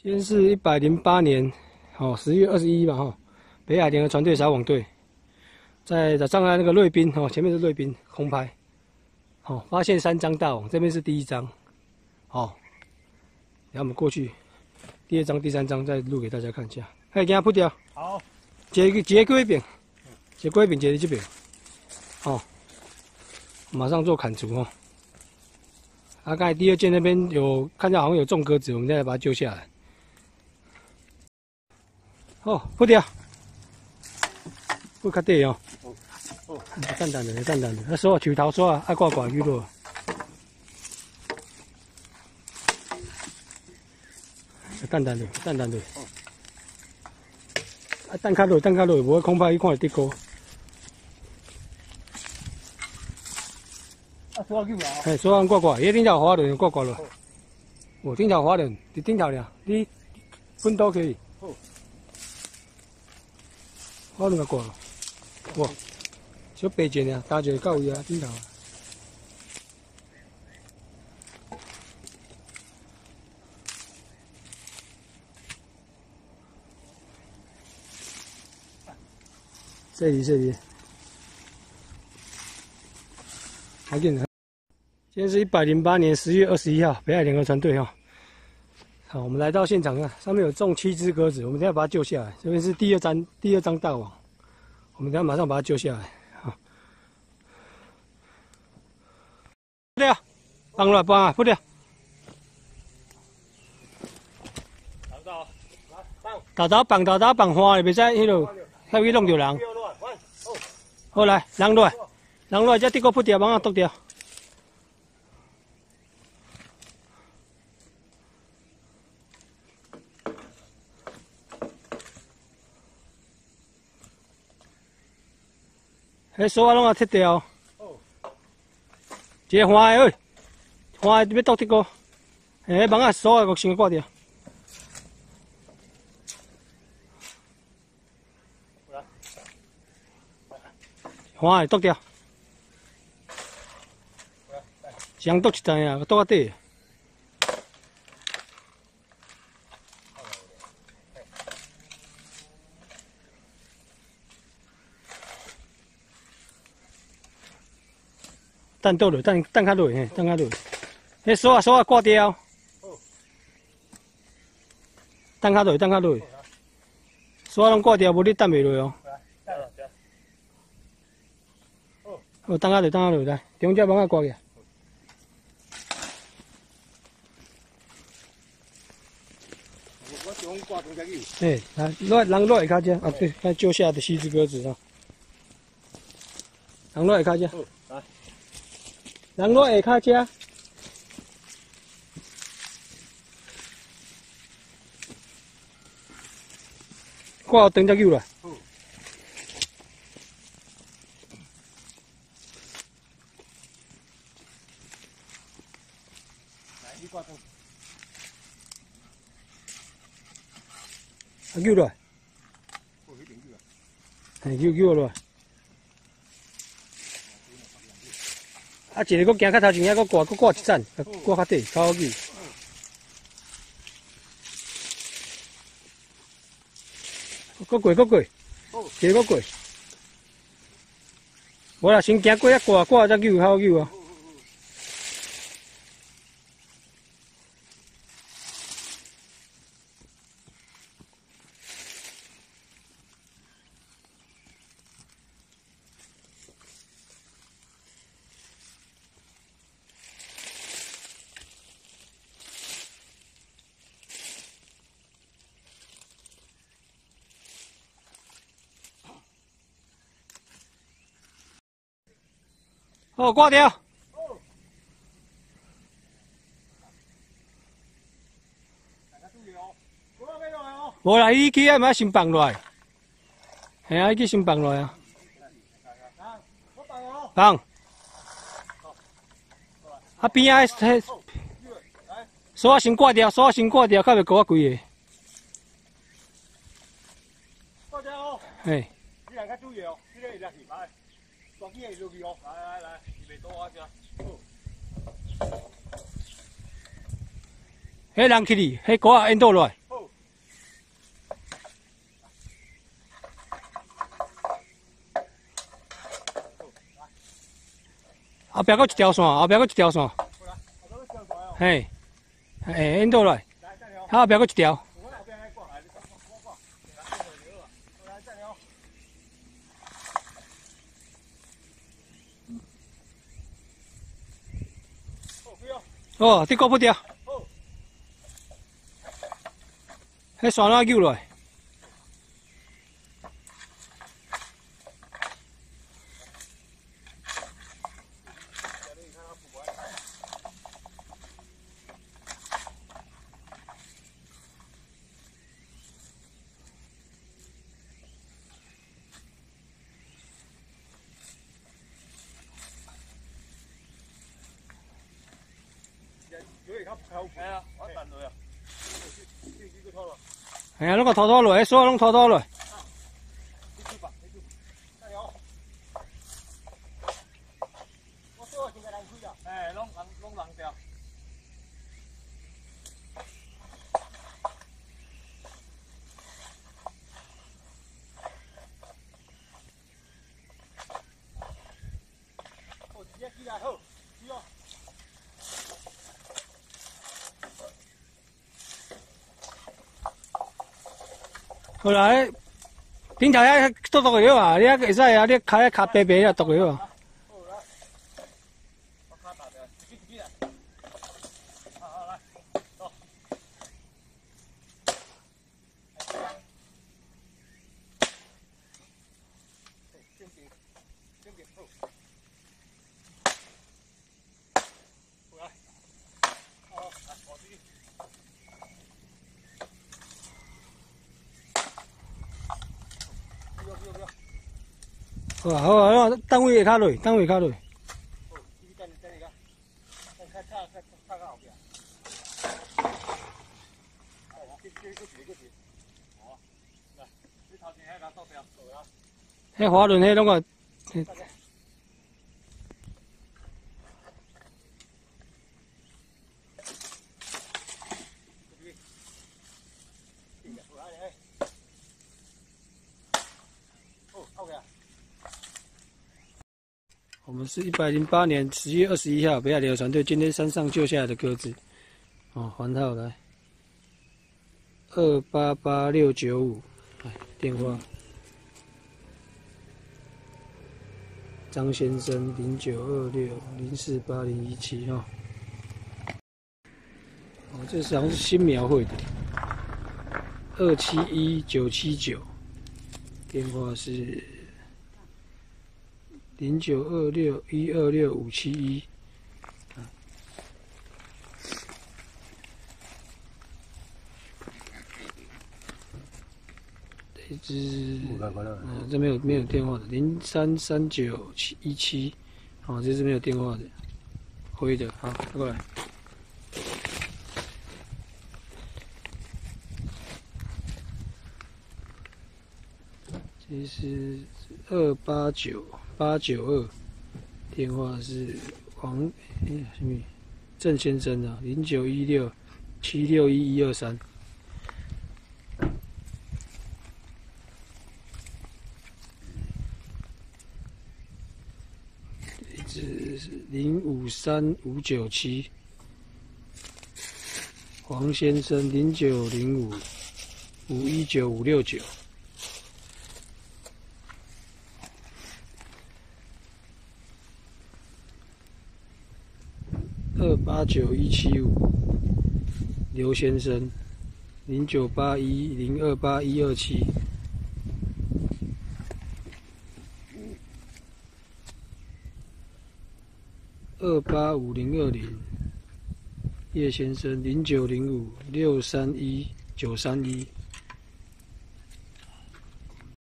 今天是108年，10月21嘛，北海联合船队撒网队，在上来那个瑞滨，前面是瑞滨空拍，发现3张大网，这边是第1张，然后我们过去，第2张、第3张再录给大家看一下。哎，给它扑掉。好，一个过一边，一个过一边，一个这边，马上做砍除哦。刚才第2件那边有看到好像有中鸽子，我们现在把它救下来。扑掉，扑较低哦。等等，啊锁球头锁啊，挂去落。等等，啊等较落，无恐怕伊看会跌高。啊锁球啊！嘿，锁安挂，伊顶头滑轮挂落。顶头滑轮伫顶头俩，你滚倒可以。我两个挂了，哇，小白件啊，搭一个到位啊，顶头。这里，还紧。今天是108年10月21号，北海联合船队好，我们来到现场啊，上面有中7只鸽子，我们等下把它救下来。这边是第二张大网，我们等下马上把它救下来。扑掉，放落来，扑掉。豆豆放花，袂使迄落，遐去弄着人。好来，人落来，才跌个扑掉，网啊剁掉。迄锁啊拢啊拆掉，一个花的喂，花的要倒跌个，迄网啊锁啊，先挂掉。花的倒掉，先倒一袋啊，倒啊底。等倒落，等较落，等较落。迄锁啊挂掉。等较落。锁拢挂掉，无你等袂落哦。好，等较落来，中只网啊挂去。我想挂中只鱼。来，人落下骹只，啊对，咱救下的7只鸽子啊。人落下骹只。来。人落下骹只。挂长只鱼来。救落来，救落来。啊，一个搁行较头前遐，搁挂一盏，挂较底，较好救。搁过，一个搁过。无啦，先行过遐挂再救，较好救啊。好，挂掉。无啦，伊去遐嘛先放落来。系啊，伊去先放落来啊。放。啊边啊，迄锁啊先挂掉，较袂高啊贵个。挂掉哦。嘿。你人较注意哦，这个会落去来。大机会落去哦，来，袂多啊只。迄人去哩，迄锅啊淹倒落来。后壁搁一条线，后壁搁一条线。嘿，嘿，引导来，后壁搁一条。哦，你过不掉。迄线哪救落来？哎呀，拢个拖拖落，所有拢拖拖落。哎，拢人掉。哦，直接起来好，起哦。好啦，顶头遐剁剁个啊，你遐会使啊，你骹卡白白啊剁个啊。好啊，好啊，单位下骹落，单位下骹落。迄滑轮迄拢个。我们是108年10月21号北海联合船队今天山上救下来的鸽子，哦，环号来288695，电话张先生0926048017哈，哦，这好像是新苗会的271979，电话是。0926126571，这只这没有电话的033917，哦，这是没有电话的，灰的，好，过来。这是289892，电话是什么郑先生啊，0916761123。这只是053597，黄先生0905519569。289175，刘先生0981028127，285020，叶先生0905631931。